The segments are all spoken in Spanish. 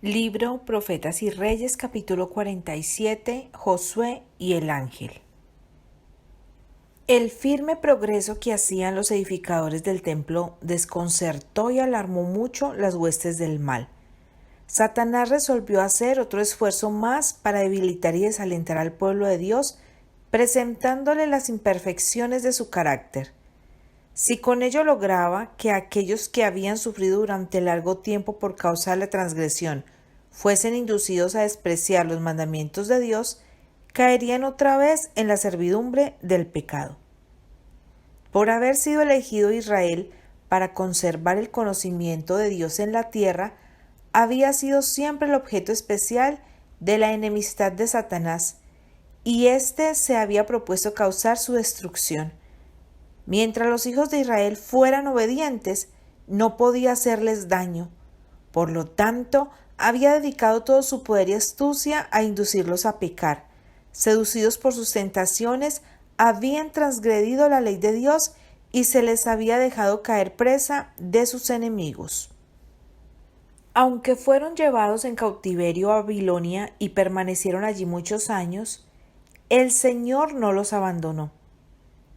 Libro Profetas y Reyes, capítulo 47, Josué y el ángel. El firme progreso que hacían los edificadores del templo desconcertó y alarmó mucho las huestes del mal. Satanás resolvió hacer otro esfuerzo más para debilitar y desalentar al pueblo de Dios, presentándole las imperfecciones de su carácter. Si con ello lograba que aquellos que habían sufrido durante largo tiempo por causa de la transgresión fuesen inducidos a despreciar los mandamientos de Dios, caerían otra vez en la servidumbre del pecado. Por haber sido elegido Israel para conservar el conocimiento de Dios en la tierra, había sido siempre el objeto especial de la enemistad de Satanás, y éste se había propuesto causar su destrucción. Mientras los hijos de Israel fueran obedientes, no podía hacerles daño. Por lo tanto, había dedicado todo su poder y astucia a inducirlos a pecar. Seducidos por sus tentaciones, habían transgredido la ley de Dios y se les había dejado caer presa de sus enemigos. Aunque fueron llevados en cautiverio a Babilonia y permanecieron allí muchos años, el Señor no los abandonó.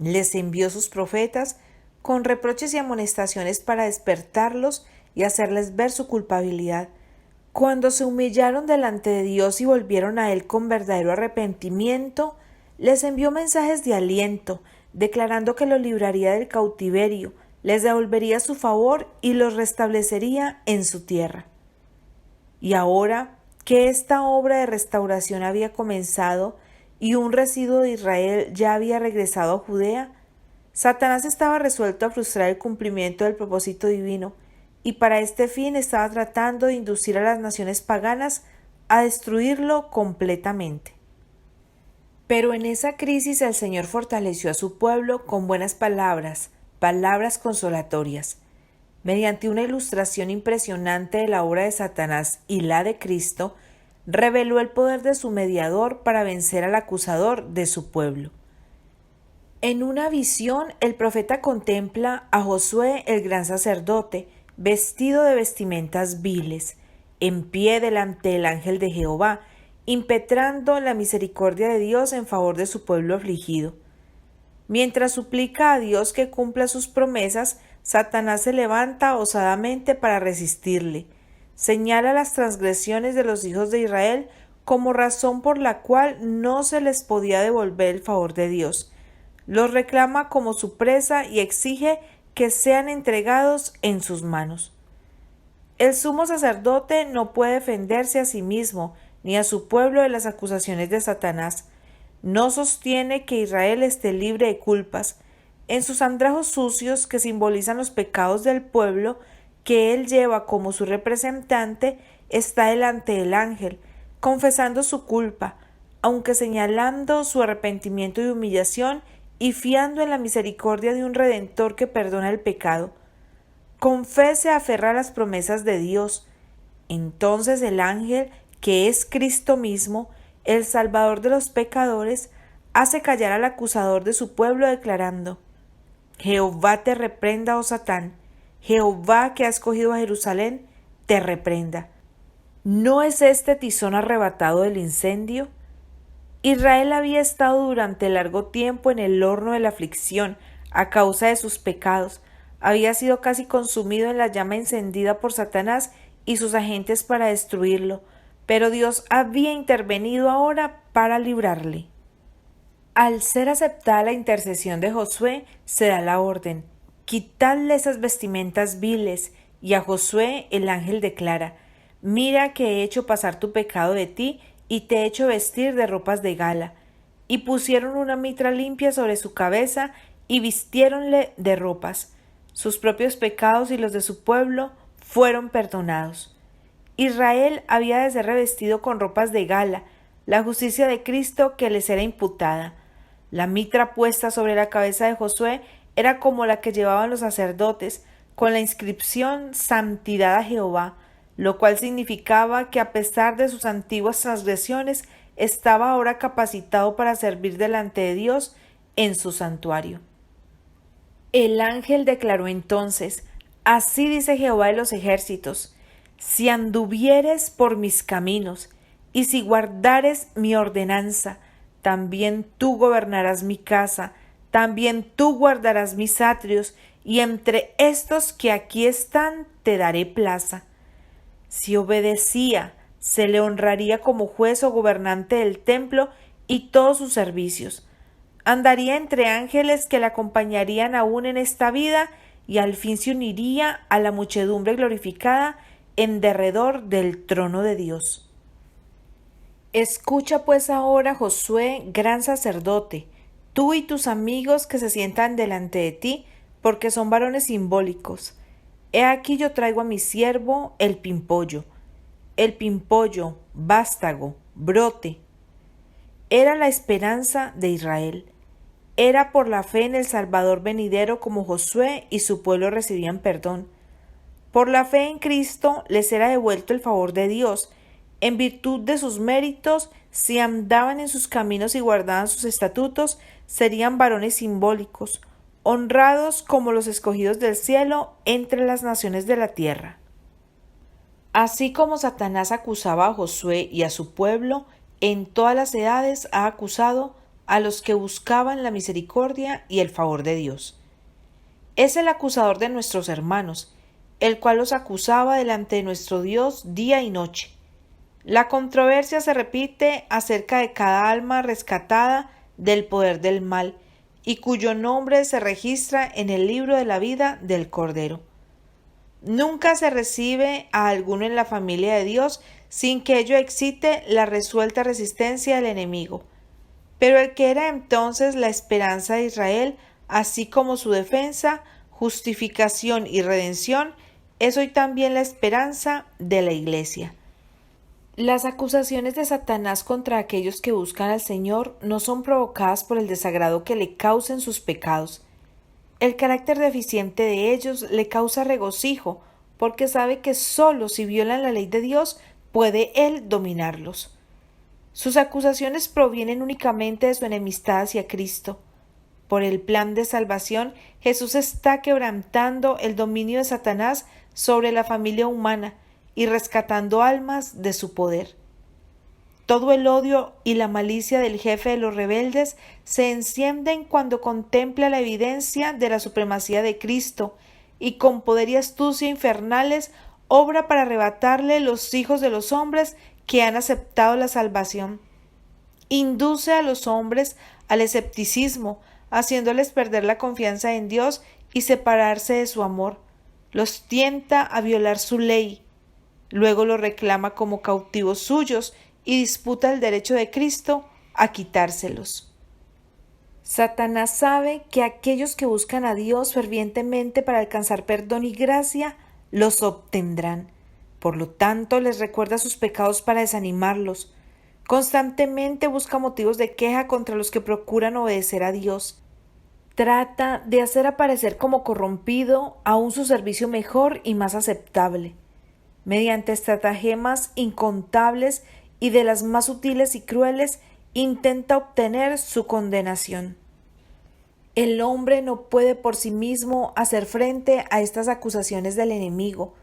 Les envió sus profetas con reproches y amonestaciones para despertarlos y hacerles ver su culpabilidad. Cuando se humillaron delante de Dios y volvieron a Él con verdadero arrepentimiento, les envió mensajes de aliento, declarando que los libraría del cautiverio, les devolvería su favor y los restablecería en su tierra. Y ahora que esta obra de restauración había comenzado y un residuo de Israel ya había regresado a Judea, Satanás estaba resuelto a frustrar el cumplimiento del propósito divino, y para este fin estaba tratando de inducir a las naciones paganas a destruirlo completamente. Pero en esa crisis el Señor fortaleció a su pueblo con buenas palabras, palabras consolatorias. Mediante una ilustración impresionante de la obra de Satanás y la de Cristo, reveló el poder de su mediador para vencer al acusador de su pueblo. En una visión, el profeta contempla a Josué, el gran sacerdote, vestido de vestimentas viles, en pie delante del ángel de Jehová, impetrando la misericordia de Dios en favor de su pueblo afligido. Mientras suplica a Dios que cumpla sus promesas, Satanás se levanta osadamente para resistirle. Señala las transgresiones de los hijos de Israel como razón por la cual no se les podía devolver el favor de Dios. Los reclama como su presa y exige que sean entregados en sus manos. El sumo sacerdote no puede defenderse a sí mismo ni a su pueblo de las acusaciones de Satanás. No sostiene que Israel esté libre de culpas. En sus andrajos sucios, que simbolizan los pecados del pueblo que él lleva como su representante, está delante del ángel, confesando su culpa, aunque señalando su arrepentimiento y humillación y fiando en la misericordia de un Redentor que perdona el pecado. Con fe se aferra a las promesas de Dios. Entonces el ángel, que es Cristo mismo, el Salvador de los pecadores, hace callar al acusador de su pueblo declarando: Jehová te reprenda, oh Satán, Jehová que ha escogido a Jerusalén, te reprenda. ¿No es este tizón arrebatado del incendio? Israel había estado durante largo tiempo en el horno de la aflicción a causa de sus pecados. Había sido casi consumido en la llama encendida por Satanás y sus agentes para destruirlo, pero Dios había intervenido ahora para librarle. Al ser aceptada la intercesión de Josué, se da la orden: quitadle esas vestimentas viles, y a Josué el ángel declara: mira que he hecho pasar tu pecado de ti y te he hecho vestir de ropas de gala. Y pusieron una mitra limpia sobre su cabeza y vistiéronle de ropas. Sus propios pecados y los de su pueblo fueron perdonados. Israel había de ser revestido con ropas de gala, la justicia de Cristo que les era imputada. La mitra puesta sobre la cabeza de Josué era como la que llevaban los sacerdotes, con la inscripción Santidad a Jehová, lo cual significaba que a pesar de sus antiguas transgresiones, estaba ahora capacitado para servir delante de Dios en su santuario. El ángel declaró entonces: así dice Jehová de los ejércitos: Si anduvieres por mis caminos, y si guardares mi ordenanza, también tú gobernarás mi casa, también tú guardarás mis atrios, y entre estos que aquí están te daré plaza. Si obedecía, se le honraría como juez o gobernante del templo y todos sus servicios. Andaría entre ángeles que le acompañarían aún en esta vida y al fin se uniría a la muchedumbre glorificada en derredor del trono de Dios. Escucha pues ahora, Josué, gran sacerdote, tú y tus amigos que se sientan delante de ti, porque son varones simbólicos. He aquí yo traigo a mi siervo el pimpollo, vástago, brote. Era la esperanza de Israel. Era por la fe en el Salvador venidero como Josué y su pueblo recibían perdón. Por la fe en Cristo les era devuelto el favor de Dios. En virtud de sus méritos, si andaban en sus caminos y guardaban sus estatutos, serían varones simbólicos, honrados como los escogidos del cielo entre las naciones de la tierra. Así como Satanás acusaba a Josué y a su pueblo, en todas las edades ha acusado a los que buscaban la misericordia y el favor de Dios. Es el acusador de nuestros hermanos, el cual los acusaba delante de nuestro Dios día y noche. La controversia se repite acerca de cada alma rescatada del poder del mal y cuyo nombre se registra en el libro de la vida del Cordero. Nunca se recibe a alguno en la familia de Dios sin que ello excite la resuelta resistencia del enemigo. Pero el que era entonces la esperanza de Israel, así como su defensa, justificación y redención, es hoy también la esperanza de la Iglesia. Las acusaciones de Satanás contra aquellos que buscan al Señor no son provocadas por el desagrado que le causen sus pecados. El carácter deficiente de ellos le causa regocijo, porque sabe que sólo si violan la ley de Dios puede él dominarlos. Sus acusaciones provienen únicamente de su enemistad hacia Cristo. Por el plan de salvación, Jesús está quebrantando el dominio de Satanás sobre la familia humana y rescatando almas de su poder. Todo el odio y la malicia del jefe de los rebeldes se encienden cuando contempla la evidencia de la supremacía de Cristo y con poder y astucia infernales obra para arrebatarle los hijos de los hombres que han aceptado la salvación. Induce a los hombres al escepticismo, haciéndoles perder la confianza en Dios y separarse de su amor. Los tienta a violar su ley. Luego los reclama como cautivos suyos y disputa el derecho de Cristo a quitárselos. Satanás sabe que aquellos que buscan a Dios fervientemente para alcanzar perdón y gracia los obtendrán. Por lo tanto, les recuerda sus pecados para desanimarlos. Constantemente busca motivos de queja contra los que procuran obedecer a Dios. Trata de hacer aparecer como corrompido aún su servicio mejor y más aceptable. Mediante estratagemas incontables y de las más sutiles y crueles, intenta obtener su condenación. El hombre no puede por sí mismo hacer frente a estas acusaciones del enemigo.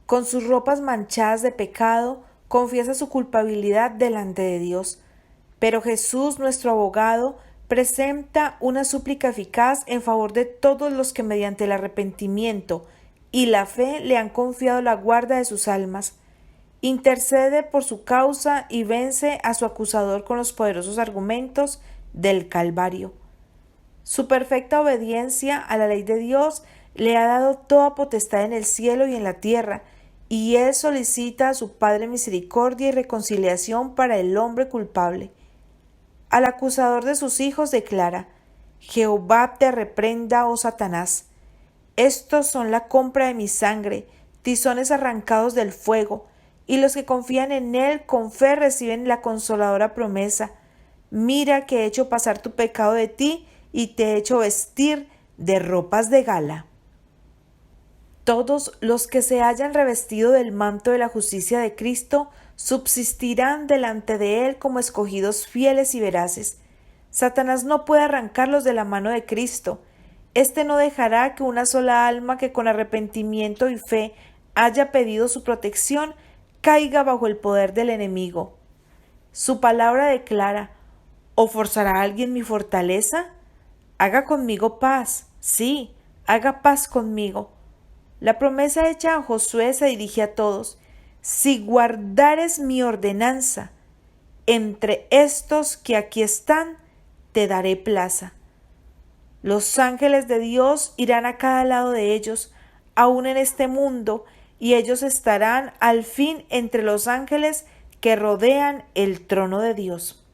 Con sus ropas manchadas de pecado, confiesa su culpabilidad delante de Dios. Pero Jesús, nuestro abogado, presenta una súplica eficaz en favor de todos los que mediante el arrepentimiento y la fe le han confiado la guarda de sus almas. Intercede por su causa y vence a su acusador con los poderosos argumentos del Calvario. Su perfecta obediencia a la ley de Dios le ha dado toda potestad en el cielo y en la tierra, y él solicita a su Padre misericordia y reconciliación para el hombre culpable. Al acusador de sus hijos declara: Jehová te reprenda, oh Satanás. Estos son la compra de mi sangre, tizones arrancados del fuego, y los que confían en él con fe reciben la consoladora promesa: mira que he hecho pasar tu pecado de ti y te he hecho vestir de ropas de gala. Todos los que se hayan revestido del manto de la justicia de Cristo subsistirán delante de él como escogidos fieles y veraces. Satanás no puede arrancarlos de la mano de Cristo. Este no dejará que una sola alma que con arrepentimiento y fe haya pedido su protección caiga bajo el poder del enemigo. Su palabra declara: ¿o forzará alguien mi fortaleza? Haga conmigo paz, sí, haga paz conmigo. La promesa hecha a Josué se dirige a todos: si guardares mi ordenanza, entre estos que aquí están, te daré plaza. Los ángeles de Dios irán a cada lado de ellos, aún en este mundo, y ellos estarán al fin entre los ángeles que rodean el trono de Dios.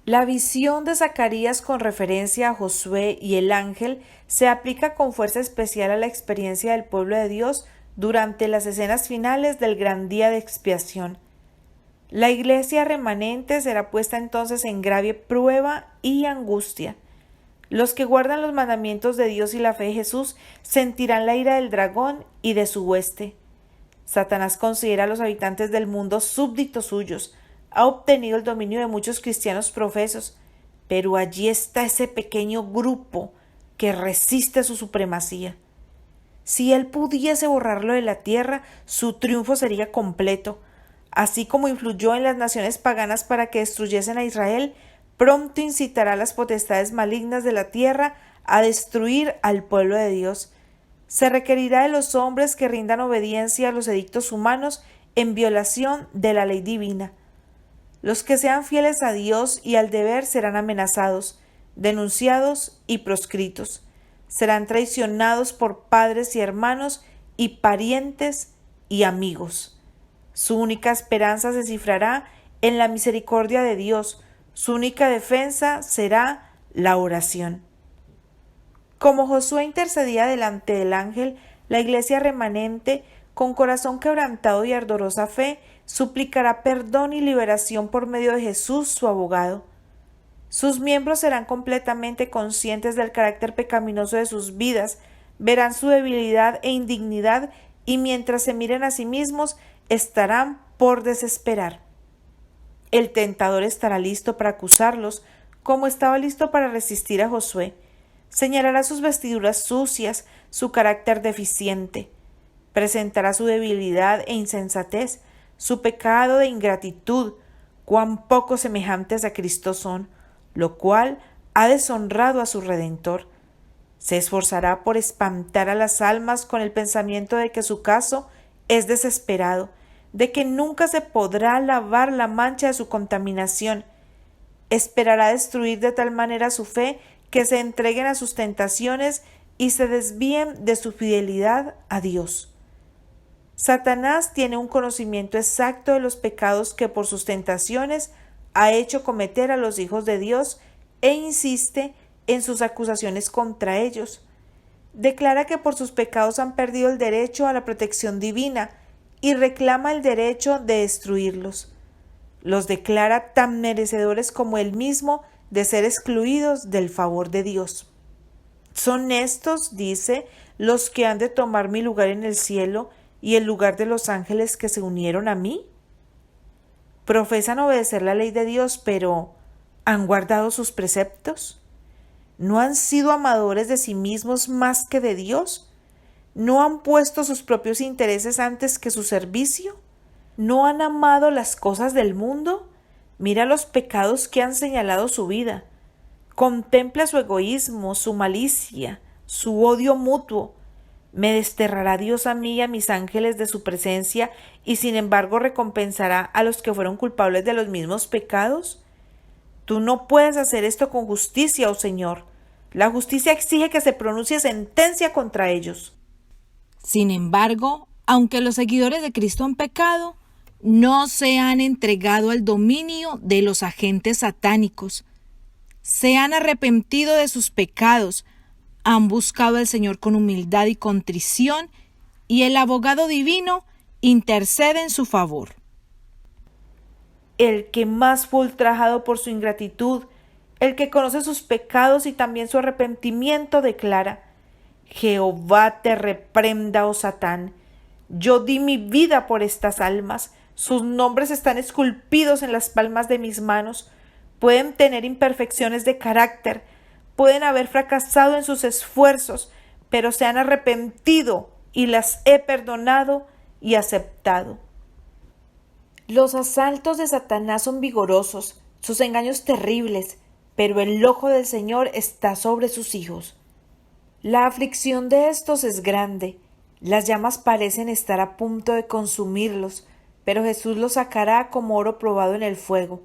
La visión de Zacarías con referencia a Josué y el ángel se aplica con fuerza especial a la experiencia del pueblo de Dios durante las escenas finales del gran día de expiación. La iglesia remanente será puesta entonces en grave prueba y angustia. Los que guardan los mandamientos de Dios y la fe de Jesús sentirán la ira del dragón y de su hueste. Satanás considera a los habitantes del mundo súbditos suyos. Ha obtenido el dominio de muchos cristianos profesos, pero allí está ese pequeño grupo que resiste su supremacía. Si él pudiese borrarlo de la tierra, su triunfo sería completo. Así como influyó en las naciones paganas para que destruyesen a Israel, pronto incitará a las potestades malignas de la tierra a destruir al pueblo de Dios. Se requerirá de los hombres que rindan obediencia a los edictos humanos en violación de la ley divina. Los que sean fieles a Dios y al deber serán amenazados, denunciados y proscritos. Serán traicionados por padres y hermanos y parientes y amigos. Su única esperanza se cifrará en la misericordia de Dios. Su única defensa será la oración. Como Josué intercedía delante del ángel, la iglesia remanente, con corazón quebrantado y ardorosa fe, suplicará perdón y liberación por medio de Jesús, su abogado. Sus miembros serán completamente conscientes del carácter pecaminoso de sus vidas, verán su debilidad e indignidad y mientras se miren a sí mismos, estarán por desesperar. El tentador estará listo para acusarlos, como estaba listo para resistir a Josué. Señalará sus vestiduras sucias, su carácter deficiente. Presentará su debilidad e insensatez, su pecado de ingratitud, cuán poco semejantes a Cristo son, lo cual ha deshonrado a su Redentor. Se esforzará por espantar a las almas con el pensamiento de que su caso es desesperado, de que nunca se podrá lavar la mancha de su contaminación. Esperará destruir de tal manera su fe que se entreguen a sus tentaciones y se desvíen de su fidelidad a Dios. Satanás tiene un conocimiento exacto de los pecados que por sus tentaciones ha hecho cometer a los hijos de Dios e insiste en sus acusaciones contra ellos. Declara que por sus pecados han perdido el derecho a la protección divina y reclama el derecho de destruirlos. Los declara tan merecedores como él mismo de ser excluidos del favor de Dios. Son estos, dice, los que han de tomar mi lugar en el cielo y el lugar de los ángeles que se unieron a mí. Profesan obedecer la ley de Dios, pero ¿han guardado sus preceptos? ¿No han sido amadores de sí mismos más que de Dios? ¿No han puesto sus propios intereses antes que su servicio? ¿No han amado las cosas del mundo? Mira los pecados que han señalado su vida. Contempla su egoísmo, su malicia, su odio mutuo. ¿Me desterrará Dios a mí y a mis ángeles de su presencia y sin embargo recompensará a los que fueron culpables de los mismos pecados? Tú no puedes hacer esto con justicia, oh Señor. La justicia exige que se pronuncie sentencia contra ellos. Sin embargo, aunque los seguidores de Cristo han pecado, no se han entregado al dominio de los agentes satánicos. Se han arrepentido de sus pecados, han buscado al Señor con humildad y contrición, y el abogado divino intercede en su favor. El que más fue ultrajado por su ingratitud, el que conoce sus pecados y también su arrepentimiento, declara: Jehová te reprenda, oh Satán. Yo di mi vida por estas almas. Sus nombres están esculpidos en las palmas de mis manos. Pueden tener imperfecciones de carácter, pueden haber fracasado en sus esfuerzos, pero se han arrepentido y las he perdonado y aceptado. Los asaltos de Satanás son vigorosos, sus engaños terribles, pero el ojo del Señor está sobre sus hijos. La aflicción de estos es grande, las llamas parecen estar a punto de consumirlos, pero Jesús los sacará como oro probado en el fuego.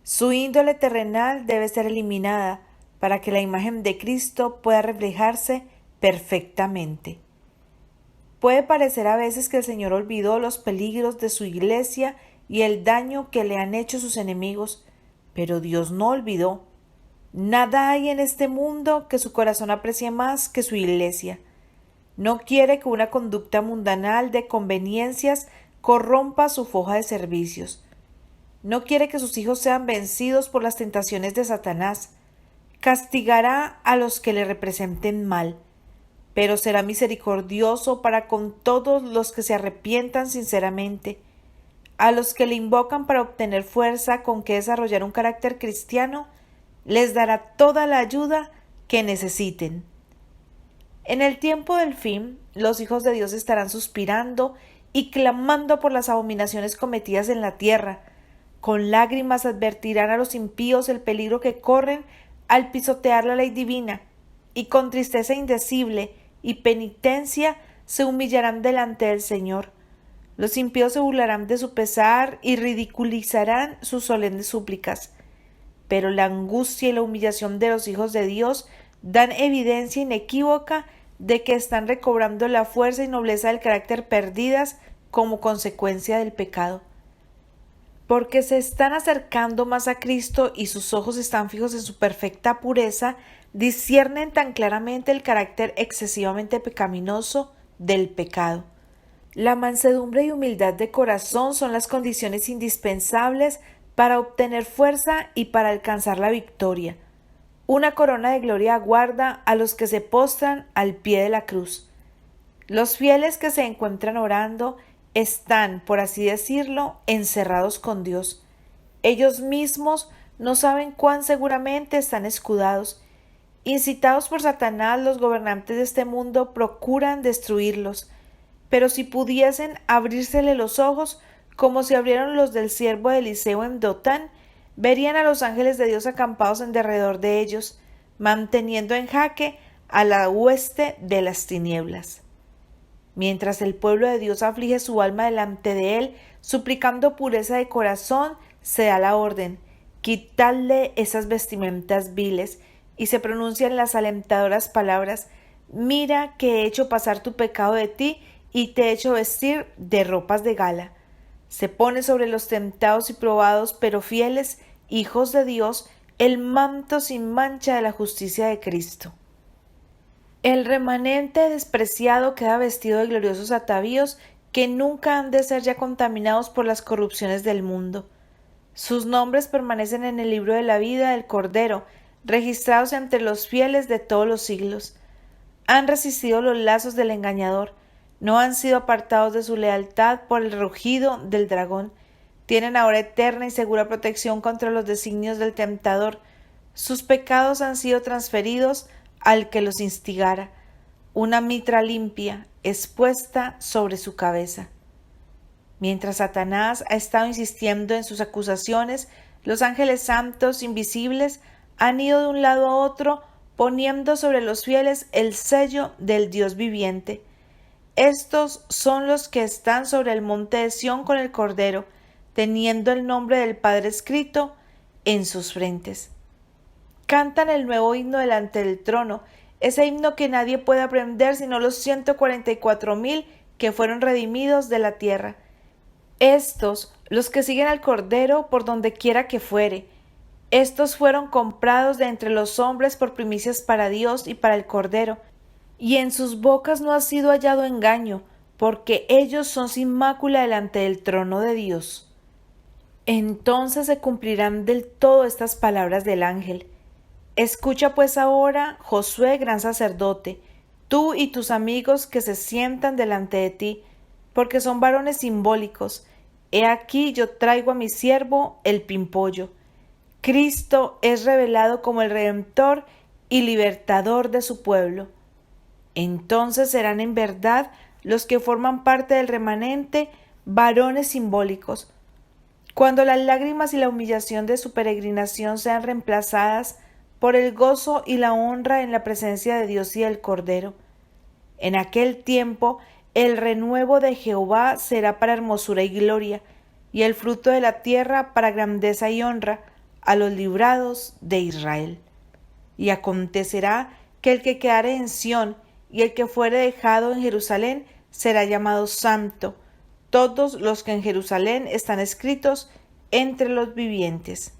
Su índole terrenal debe ser eliminada para que la imagen de Cristo pueda reflejarse perfectamente. Puede parecer a veces que el Señor olvidó los peligros de su iglesia y el daño que le han hecho sus enemigos, pero Dios no olvidó. Nada hay en este mundo que su corazón aprecie más que su iglesia. No quiere que una conducta mundanal de conveniencias corrompa su foja de servicios. No quiere que sus hijos sean vencidos por las tentaciones de Satanás. Castigará a los que le representen mal, pero será misericordioso para con todos los que se arrepientan sinceramente. A los que le invocan para obtener fuerza con que desarrollar un carácter cristiano, les dará toda la ayuda que necesiten. En el tiempo del fin, los hijos de Dios estarán suspirando y clamando por las abominaciones cometidas en la tierra. Con lágrimas advertirán a los impíos el peligro que corren al pisotear la ley divina, y con tristeza indecible y penitencia se humillarán delante del Señor. Los impíos se burlarán de su pesar y ridiculizarán sus solemnes súplicas. Pero la angustia y la humillación de los hijos de Dios dan evidencia inequívoca de que están recobrando la fuerza y nobleza del carácter perdidas como consecuencia del pecado. Porque se están acercando más a Cristo y sus ojos están fijos en su perfecta pureza, disciernen tan claramente el carácter excesivamente pecaminoso del pecado. La mansedumbre y humildad de corazón son las condiciones indispensables para obtener fuerza y para alcanzar la victoria. Una corona de gloria aguarda a los que se postran al pie de la cruz. Los fieles que se encuentran orando están, por así decirlo, encerrados con Dios. Ellos mismos no saben cuán seguramente están escudados. Incitados por Satanás, los gobernantes de este mundo procuran destruirlos, pero si pudiesen abrírsele los ojos, como se abrieron los del siervo de Eliseo en Dotán, verían a los ángeles de Dios acampados en derredor de ellos, manteniendo en jaque a la hueste de las tinieblas. Mientras el pueblo de Dios aflige su alma delante de él, suplicando pureza de corazón, se da la orden: quitadle esas vestimentas viles, y se pronuncian las alentadoras palabras: mira que he hecho pasar tu pecado de ti y te he hecho vestir de ropas de gala. Se pone sobre los tentados y probados, pero fieles, hijos de Dios, el manto sin mancha de la justicia de Cristo. El remanente despreciado queda vestido de gloriosos atavíos que nunca han de ser ya contaminados por las corrupciones del mundo. Sus nombres permanecen en el libro de la vida del Cordero, registrados entre los fieles de todos los siglos. Han resistido los lazos del engañador, no han sido apartados de su lealtad por el rugido del dragón. Tienen ahora eterna y segura protección contra los designios del tentador. Sus pecados han sido transferidos al que los instigara. Una mitra limpia es puesta sobre su cabeza. Mientras Satanás ha estado insistiendo en sus acusaciones, los ángeles santos invisibles han ido de un lado a otro, poniendo sobre los fieles el sello del Dios viviente. Estos son los que están sobre el monte de Sión con el Cordero, teniendo el nombre del Padre escrito en sus frentes. Cantan el nuevo himno delante del trono, ese himno que nadie puede aprender sino los 144,000 que fueron redimidos de la tierra. Estos, los que siguen al Cordero por donde quiera que fuere, estos fueron comprados de entre los hombres por primicias para Dios y para el Cordero, y en sus bocas no ha sido hallado engaño, porque ellos son sin mácula delante del trono de Dios. Entonces se cumplirán del todo estas palabras del ángel. Escucha pues ahora, Josué, gran sacerdote, tú y tus amigos que se sientan delante de ti, porque son varones simbólicos. He aquí yo traigo a mi siervo el pimpollo. Cristo es revelado como el Redentor y libertador de su pueblo. Entonces serán en verdad los que forman parte del remanente varones simbólicos. Cuando las lágrimas y la humillación de su peregrinación sean reemplazadas por el gozo y la honra en la presencia de Dios y del Cordero. En aquel tiempo el renuevo de Jehová será para hermosura y gloria, y el fruto de la tierra para grandeza y honra a los librados de Israel. Y acontecerá que el que quedare en Sión y el que fuere dejado en Jerusalén será llamado santo, todos los que en Jerusalén están escritos entre los vivientes.